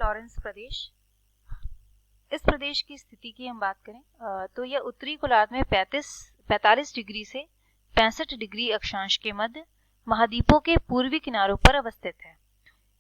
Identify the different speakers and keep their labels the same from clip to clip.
Speaker 1: Lawrence प्रदेश। इस प्रदेश की स्थिति की हम बात करें तो यह उत्तरी गोलार्ध में 45 डिग्री से 65 डिग्री अक्षांश के मध्य महाद्वीपों के पूर्वी किनारों पर अवस्थित है।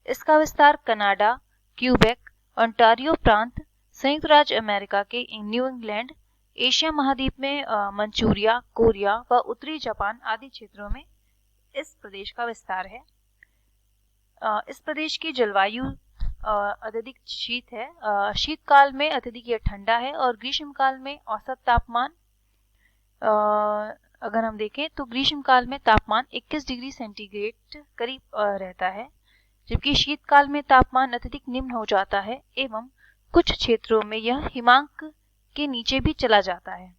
Speaker 1: इसका विस्तार कनाडा, क्यूबेक, ओंटारियो प्रांत, संयुक्त राज्य अमेरिका के न्यू इंग्लैंड, एशिया महाद्वीप में मंचूरिया, कोरिया व उत्तरी जापान आदि क्षेत्रों में इस प्रदेश का विस्तार है। इस प्रदेश की जलवायु अत्यधिक शीत है। शीतकाल में अत्यधिक यह ठंडा है और ग्रीष्मकाल में औसत तापमान अगर हम देखें तो ग्रीष्मकाल में तापमान 21 डिग्री सेंटीग्रेड करीब रहता है, जबकि शीतकाल में तापमान अत्यधिक निम्न हो जाता है एवं कुछ क्षेत्रों में यह हिमांक के नीचे भी चला जाता है।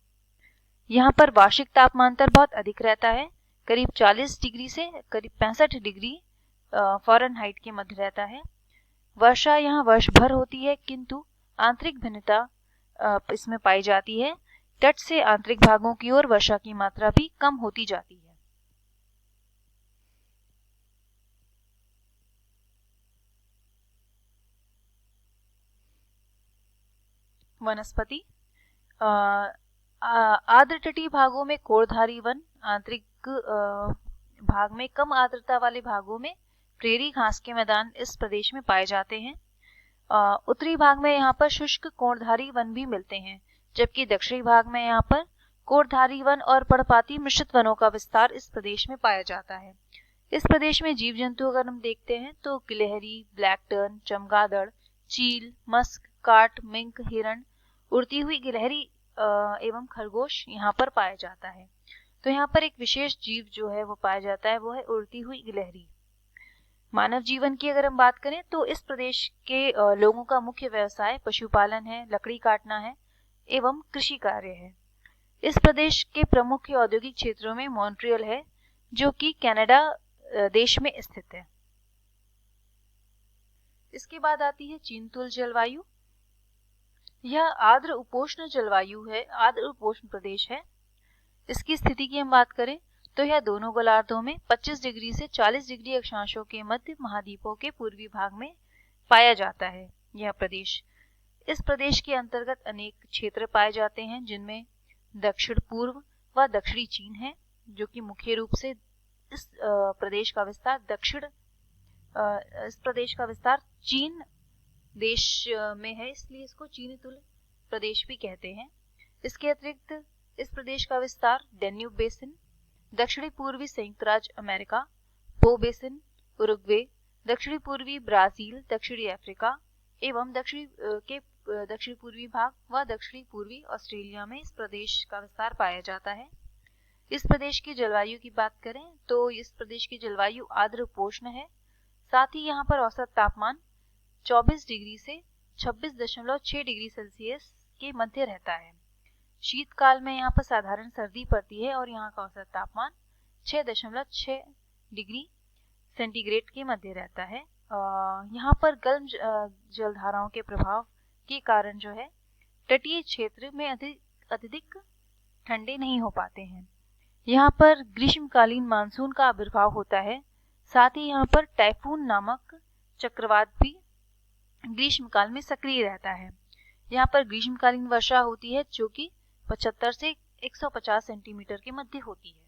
Speaker 1: यहाँ पर वार्षिक तापमांतर बहुत अधिक रहता है, करीब 40 डिग्री से करीब 65 डिग्री फ़ारेनहाइट के मध्य रहता है। वर्षा यहाँ वर्ष भर होती है, किंतु आंतरिक भिन्नता इसमें पाई जाती है। तट से आंतरिक भागों की ओर वर्षा की मात्रा भी कम होती जाती है। वनस्पति आर्द्र तटीय भागों में कोरधारी वन, आंतरिक भाग में कम आर्द्रता वाले भागों में प्रेरी घास के मैदान इस प्रदेश में पाए जाते हैं। उत्तरी भाग में यहाँ पर शुष्क कोरधारी वन भी मिलते हैं, जबकि दक्षिणी भाग में यहाँ पर कोरधारी वन और पर्णपाती मिश्रित वनों का विस्तार इस प्रदेश में पाया जाता है। इस प्रदेश में जीव जंतु अगर हम देखते हैं तो गिलहरी, ब्लैक टर्न, चमगादड़, चील, मस्क, काट, मिंक, हिरण, उड़ती हुई गिलहरी एवं खरगोश यहाँ पर पाया जाता है। तो यहाँ पर एक विशेष जीव जो है वो पाया जाता है, वो है उड़ती हुई गिलहरी। मानव जीवन की अगर हम बात करें तो इस प्रदेश के लोगों का मुख्य व्यवसाय पशुपालन है, लकड़ी काटना है एवं कृषि कार्य है। इस प्रदेश के प्रमुख औद्योगिक क्षेत्रों में मॉन्ट्रियल है, जो कि कनाडा देश में स्थित है। इसके बाद आती है चीनतुल जलवायु। यह आर्द्र उपोष्ण जलवायु है, आर्द्र उपोष्ण प्रदेश है। इसकी स्थिति की हम बात करें तो यह दोनों गोलार्धों में 25 डिग्री से 40 डिग्री अक्षांशों के मध्य महाद्वीपों के पूर्वी भाग में पाया जाता है। यह प्रदेश, इस प्रदेश के अंतर्गत अनेक क्षेत्र पाए जाते हैं, जिनमें दक्षिण पूर्व व दक्षिणी चीन है, जो कि मुख्य रूप से इस प्रदेश का विस्तार चीन देश में है, इसलिए इसको चीनतुल प्रदेश भी कहते हैं। इसके अतिरिक्त इस प्रदेश का विस्तार डेन्यूब बेसिन, दक्षिणी पूर्वी संयुक्त राज्य अमेरिका, पो बेसिन, उरुग्वे, दक्षिणी पूर्वी ब्राजील, दक्षिणी अफ्रीका एवं दक्षिणी पूर्वी भाग व दक्षिणी पूर्वी ऑस्ट्रेलिया में इस प्रदेश का विस्तार पाया जाता है। इस प्रदेश की जलवायु की बात करें तो इस प्रदेश की जलवायु आर्द्र उपोष्ण है। साथ ही यहाँ पर औसत तापमान 24 डिग्री से 26.6 डिग्री सेल्सियस के मध्य रहता है। शीतकाल में यहाँ पर साधारण सर्दी पड़ती है और यहाँ का औसत तापमान 6.6 डिग्री सेंटीग्रेड के मध्य रहता है। यहाँ पर गर्म जलधाराओं के प्रभाव के कारण जो है तटीय क्षेत्र में अत्यधिक ठंडे नहीं हो पाते हैं। यहाँ पर ग्रीष्मकालीन मानसून का आविर्भाव होता है। साथ ही यहाँ पर टाइफून नामक चक्रवात भी ग्रीष्मकाल में सक्रिय रहता है। यहाँ पर ग्रीष्मकालीन वर्षा होती है, जो कि 75 से 150 सेंटीमीटर के मध्य होती है।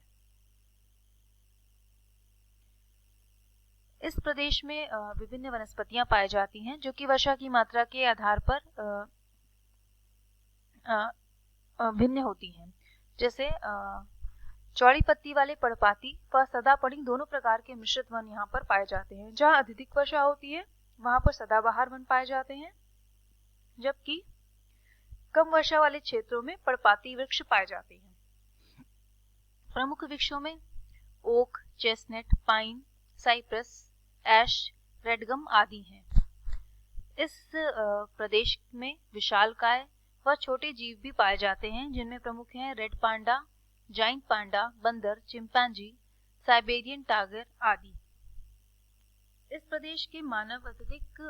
Speaker 1: इस प्रदेश में विभिन्न वनस्पतियां पाई जाती हैं, जो कि वर्षा की मात्रा के आधार पर भिन्न होती हैं। जैसे चौड़ी पत्ती वाले पर्णपाती व सदापड़ी दोनों प्रकार के मिश्रित वन यहाँ पर पाए जाते हैं। जहाँ अधिक वर्षा होती है वहां पर सदाबहार वन पाए जाते हैं, जबकि कम वर्षा वाले क्षेत्रों में पर्णपाती वृक्ष पाए जाते हैं। प्रमुख वृक्षों में ओक, चेस्टनट, पाइन, साइप्रस, ऐश, रेडगम आदि हैं। इस प्रदेश में विशालकाय व छोटे जीव भी पाए जाते हैं, जिनमें प्रमुख हैं रेड पांडा, जाइंट पांडा, बंदर, चिंपैंजी, साइबेरियन टाइगर आदि। इस प्रदेश के मानव अत्यधिक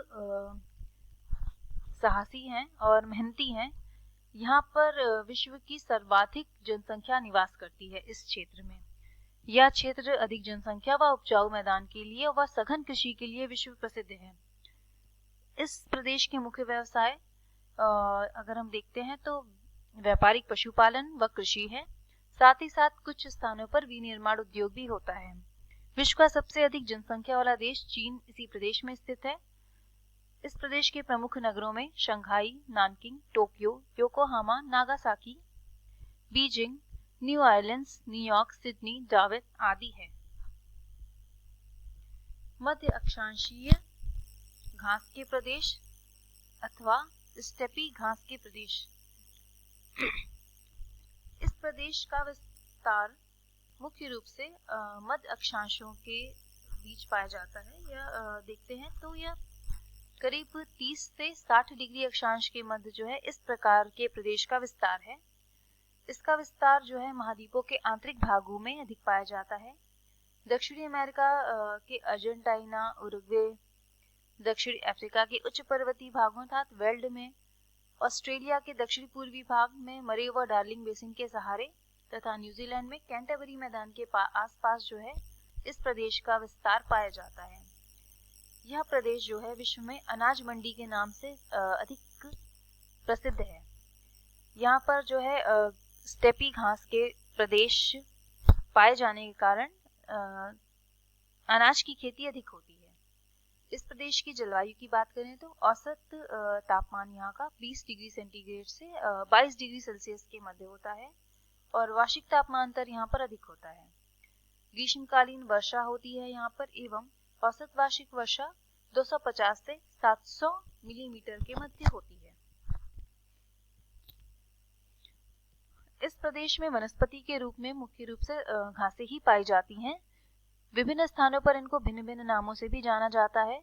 Speaker 1: साहसी हैं और मेहनती हैं। यहाँ पर विश्व की सर्वाधिक जनसंख्या निवास करती है इस क्षेत्र में। यह क्षेत्र अधिक जनसंख्या व उपजाऊ मैदान के लिए व सघन कृषि के लिए विश्व प्रसिद्ध है। इस प्रदेश के मुख्य व्यवसाय अगर हम देखते हैं तो व्यापारिक पशुपालन व कृषि है। साथ ही साथ कुछ स्थानों पर विनिर्माण उद्योग भी होता है। विश्व का सबसे अधिक जनसंख्या वाला देश चीन इसी प्रदेश में स्थित है। इस प्रदेश के प्रमुख नगरों में Shanghai, Nanking, Tokyo, Yokohama, Nagasaki, Beijing, New Orleans, New York, Sydney, Darwin आदि है। मध्य अक्षांशीय घास के प्रदेश अथवा स्टेपी घास के प्रदेश। इस प्रदेश का विस्तार मुख्य रूप से मध्य अक्षांशों के बीच पाया जाता है। यह देखते हैं तो यह करीब 30 से 60 डिग्री अक्षांश के मध्य जो है इस प्रकार के प्रदेश का विस्तार है। इसका विस्तार जो है महाद्वीपों के आंतरिक भागों में अधिक पाया जाता है। दक्षिणी अमेरिका के अर्जेंटीना, उरुग्वे, दक्षिणी अफ्रीका के उच्च पर्वतीय भागों अर्थात वेल्ड में, ऑस्ट्रेलिया के दक्षिण पूर्वी भाग में मरे व डार्लिंग बेसिन के सहारे तथा न्यूजीलैंड में कैंटरबरी मैदान के आसपास जो है इस प्रदेश का विस्तार पाया जाता है। यह प्रदेश जो है विश्व में अनाज मंडी के नाम से अधिक प्रसिद्ध है। यहाँ पर जो है स्टेपी घास के प्रदेश पाए जाने के कारण अनाज की खेती अधिक होती है। इस प्रदेश की जलवायु की बात करें तो औसत तापमान यहाँ का 20 डिग्री सेंटीग्रेड से 22 डिग्री सेल्सियस के मध्य होता है और वार्षिक तापमांतर यहाँ पर अधिक होता है। ग्रीष्मकालीन वर्षा होती है यहाँ पर एवं औसत वार्षिक वर्षा 250 से 700 मिलीमीटर के मध्य होती है। इस प्रदेश में वनस्पति के रूप में मुख्य रूप से घासें ही पाई जाती हैं। विभिन्न स्थानों पर इनको भिन्न भिन्न नामों से भी जाना जाता है।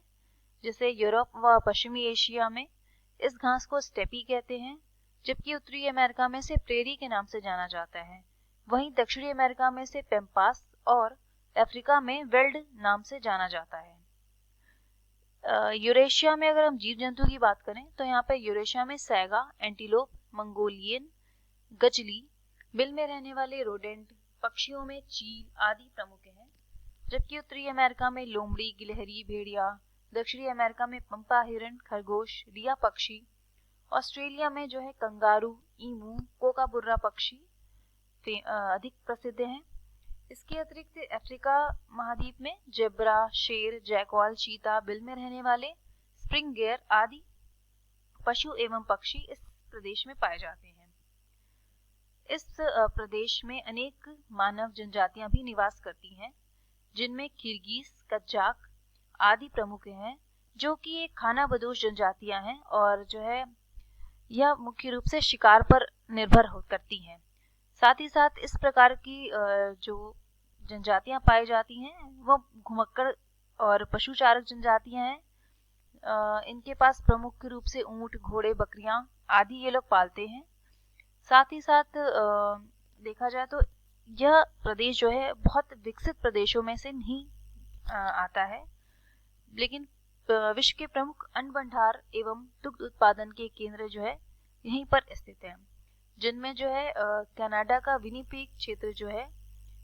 Speaker 1: जैसे यूरोप व पश्चिमी एशिया में इस घास को स्टेपी कहते हैं, जबकि उत्तरी अमेरिका में से प्रेरी के नाम से जाना जाता है। वहीं दक्षिणी अमेरिका में से पेम्पास और अफ्रीका में वेल्ड नाम से जाना जाता है। यूरेशिया में अगर हम जीव जंतु की बात करें तो यहाँ पे यूरेशिया में saga, antelope, Mongolian, Ghazali, bill में रहने वाले रोडेंट, पक्षियों में चील आदि प्रमुख हैं। जबकि उत्तरी अमेरिका में लोमड़ी, गिलहरी, भेड़िया, दक्षिणी अमेरिका में पंपा हिरण, खरगोश, रिया पक्षी, ऑस्ट्रेलिया में जो है कंगारू, ईमू, कोकाबुर्रा पक्षी अधिक प्रसिद्ध हैं। इसके अतिरिक्त अफ्रीका महाद्वीप में जेब्रा, शेर, जैकवाल, चीता, बिल में रहने वाले स्प्रिंग गेयर आदि पशु एवं पक्षी इस प्रदेश में पाए जाते हैं। इस प्रदेश में अनेक मानव जनजातियां भी निवास करती हैं, जिनमें किर्गिज, कज्जाक आदि प्रमुख हैं, जो कि एक खानाबदोश जनजातियां हैं और जो है यह मुख्य रूप से शिकार पर निर्भर करती हैं। साथ ही साथ इस प्रकार की जो जनजातियां पाई जाती हैं वो घुमक्कड़ और पशुचारक जनजातियां हैं। इनके पास प्रमुख रूप से ऊंट, घोड़े, बकरियां आदि ये लोग पालते हैं। साथ ही साथ देखा जाए तो यह प्रदेश जो है बहुत विकसित प्रदेशों में से नहीं आता है, लेकिन विश्व के प्रमुख अन्न भंडार एवं दुग्ध उत्पादन के केंद्र जो है यहीं पर स्थित है, जिनमें जो है कनाडा का विनिपेग क्षेत्र जो है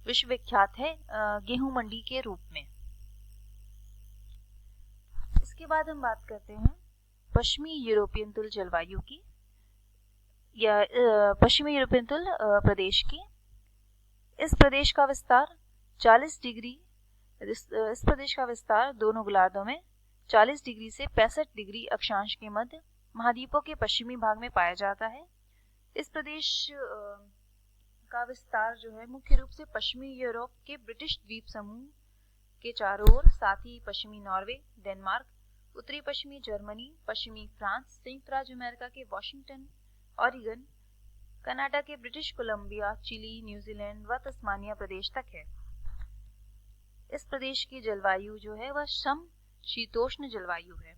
Speaker 1: विश्व विख्यात है गेहूं मंडी के रूप में। इसके बाद हम बात करते हैं पश्चिमी यूरोपियन तुल जलवायु की या पश्चिमी यूरोपियन तुल प्रदेश की। इस प्रदेश का विस्तार 40 डिग्री इस प्रदेश का विस्तार दोनों गोलार्धों में 40 डिग्री से 65 डिग्री अक्षांश के मध्य महाद्वीपों के पश्चिमी भाग में पाया जाता है। इस प्रदेश का विस्तार जो है मुख्य रूप से पश्चिमी यूरोप के ब्रिटिश द्वीप समूह के चारों ओर, साथ ही पश्चिमी नॉर्वे, डेनमार्क, उत्तरी पश्चिमी जर्मनी, पश्चिमी फ्रांस, संयुक्त राज्य अमेरिका के वॉशिंगटन, ऑरिगन, कनाडा के ब्रिटिश कोलंबिया, चिली, न्यूजीलैंड व तस्मानिया प्रदेश तक है। इस प्रदेश की जलवायु जो है वह समशीतोष्ण जलवायु है।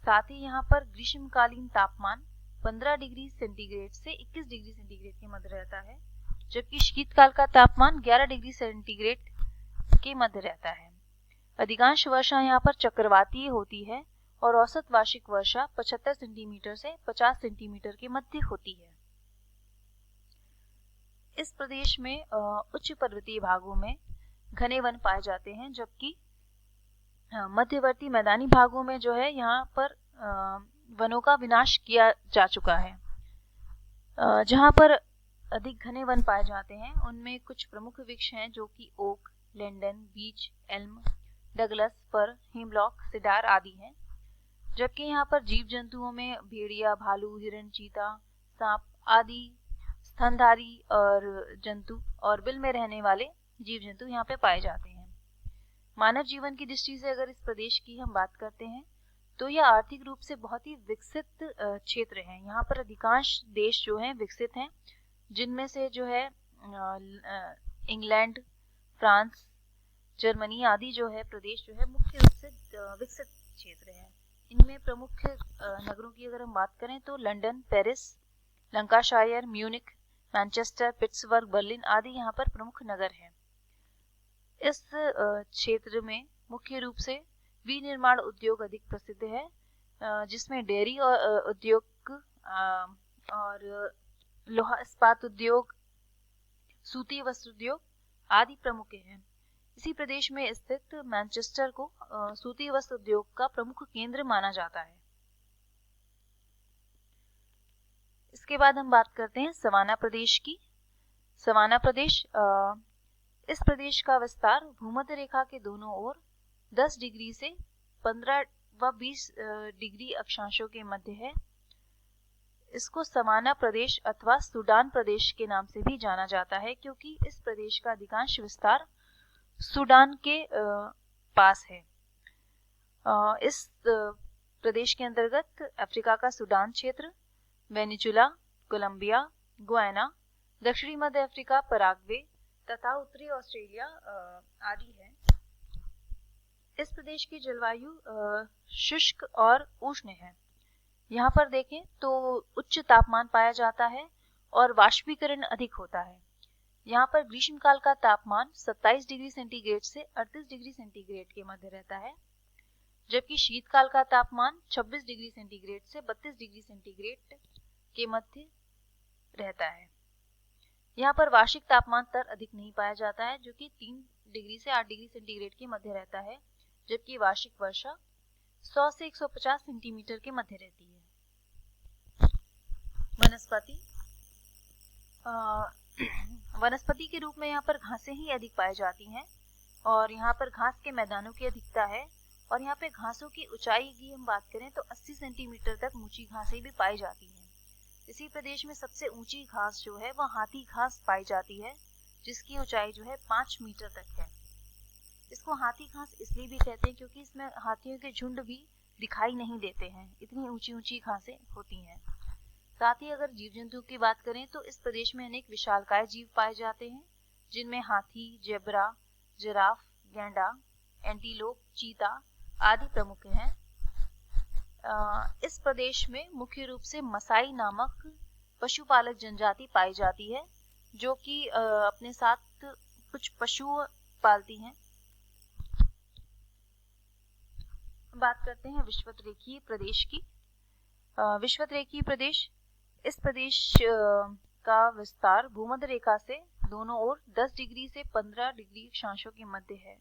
Speaker 1: साथ ही यहाँ पर ग्रीष्मकालीन तापमान 15 डिग्री सेंटीग्रेड से 21 डिग्री सेंटीग्रेड के मध्य रहता है, जबकि शीतकाल का तापमान 11 डिग्री सेंटीग्रेड के मध्य रहता है। अधिकांश वर्षा यहाँ पर चक्रवातीय होती है और औसत वार्षिक वर्षा 75 सेंटीमीटर से 50 सेंटीमीटर के मध्य होती है। इस प्रदेश में उच्च पर्वतीय भागों में घने वन पाए जाते हैं, जबकि मध्यवर्ती मैदानी भागों में जो है यहाँ पर वनों का विनाश किया जा चुका है। जहाँ पर अधिक घने वन पाए जाते हैं उनमें कुछ प्रमुख वृक्ष हैं जो कि ओक, लिंडन, बीच, एल्म, डगलस, फर, हिमलॉक, सिडार आदि हैं। जबकि यहाँ पर जीव जंतुओं में भेड़िया, भालू, हिरण, चीता, सांप आदि स्तनधारी और जंतु और बिल में रहने वाले जीव जंतु यहाँ पे पाए जाते हैं। मानव जीवन की दृष्टि से अगर इस प्रदेश की हम बात करते हैं तो यह आर्थिक रूप से बहुत ही विकसित क्षेत्र है। यहाँ पर अधिकांश देश जो हैं विकसित हैं, जिनमें से जो है इंग्लैंड, फ्रांस, जर्मनी आदि जो है प्रदेश जो है मुख्य रूप से विकसित क्षेत्र है। इनमें प्रमुख नगरों की अगर हम बात करें तो London, Paris, Lancashire, Munich, Manchester, Pittsburgh, Berlin आदि यहाँ पर प्रमुख नगर हैं। इस क्षेत्र में मुख्य रूप से विनिर्माण उद्योग अधिक प्रसिद्ध है, जिसमें डेयरी और उद्योग और लोहा इस्पात उद्योग, सूती वस्त्र उद्योग आदि प्रमुख हैं। इसी प्रदेश में स्थित मैनचेस्टर को सूती वस्त्र उद्योग का प्रमुख केंद्र माना जाता है। इसके बाद हम बात करते हैं सवाना प्रदेश की। सवाना प्रदेश, इस प्रदेश का विस्तार भूमध्य रेखा के दोनों ओर 10 डिग्री से 15 व 20 डिग्री अक्षांशों के मध्य है। इसको सवाना प्रदेश अथवा सूडान प्रदेश के नाम से भी जाना जाता है, क्योंकि इस प्रदेश का अधिकांश विस्तार सूडान के पास है। इस प्रदेश के अंतर्गत अफ्रीका का सूडान क्षेत्र, वेनेजुला, कोलंबिया, गुयाना, दक्षिणी मध्य अफ्रीका, पराग्वे तथा उत्तरी ऑस्ट्रेलिया आदि है। इस प्रदेश की जलवायु शुष्क और उष्ण है। यहाँ पर देखें तो उच्च तापमान पाया जाता है और वाष्पीकरण अधिक होता है। यहाँ पर ग्रीष्मकाल का तापमान 27 डिग्री सेंटीग्रेड से 38 डिग्री सेंटीग्रेड के मध्य रहता है, जबकि शीतकाल का तापमान 26 डिग्री सेंटीग्रेड से 32 डिग्री सेंटीग्रेड के मध्य रहता है। यहाँ पर वार्षिक तापमान स्तर अधिक नहीं पाया जाता है, जो कि 3 डिग्री से 8 डिग्री सेंटीग्रेड के मध्य रहता है, जबकि वार्षिक वर्षा 100 से 150 सेंटीमीटर के मध्य रहती है। वनस्पति के रूप में यहाँ पर घासें ही अधिक पाई जाती हैं और यहाँ पर घास के मैदानों की अधिकता है। और यहाँ पे घासों की ऊंचाई की हम बात करें तो 80 सेंटीमीटर तक ऊंची घासें भी पाई जाती हैं। इसी प्रदेश में सबसे ऊंची घास जो है वह हाथी घास पाई जाती है, जिसकी ऊंचाई जो है 5 मीटर तक है। इसको हाथी घास इसलिए भी कहते हैं क्योंकि इसमें हाथियों के झुंड भी दिखाई नहीं देते हैं, इतनी ऊंची ऊंची घासें होती हैं। साथ ही अगर जीव जंतु की बात करें तो इस प्रदेश में अनेक विशालकाय जीव पाए जाते हैं, जिनमें हाथी, जेब्रा, जिराफ, गैंडा, एंटीलोप, चीता आदि प्रमुख हैं। इस प्रदेश में मुख्य रूप से मसाई नामक पशुपालक जनजाति पाई जाती है, जो कि अपने साथ कुछ पशु पालती हैं। बात करते हैं विषुवतरेखीय प्रदेश की। विषुवतरेखीय प्रदेश, इस प्रदेश का विस्तार भूमध्य रेखा से दोनों ओर 10 डिग्री से 15 डिग्री अक्षांशों के मध्य है।